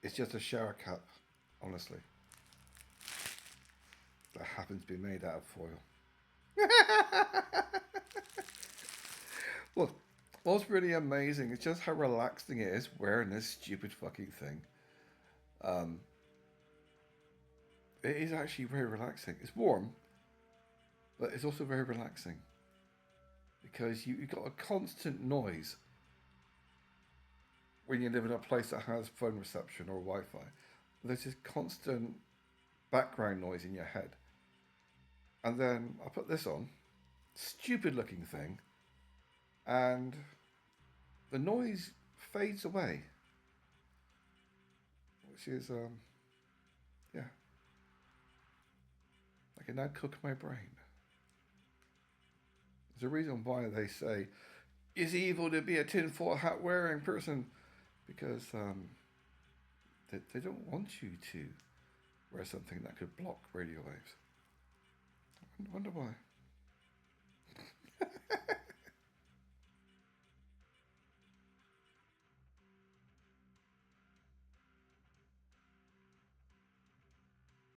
It's just a shower cap, honestly. That happens to be made out of foil. Well, what's really amazing is just how relaxing it is wearing this stupid fucking thing. Um, it is actually very relaxing. It's warm, but it's also very relaxing because you've got a constant noise when you live in a place that has phone reception or Wi-Fi. There's this constant background noise in your head. And then I put this on, stupid looking thing, and the noise fades away, which is, yeah, I can now cook my brain. There's a reason why they say, it's evil to be a tinfoil hat wearing person, because they don't want you to wear something that could block radio waves. I wonder why.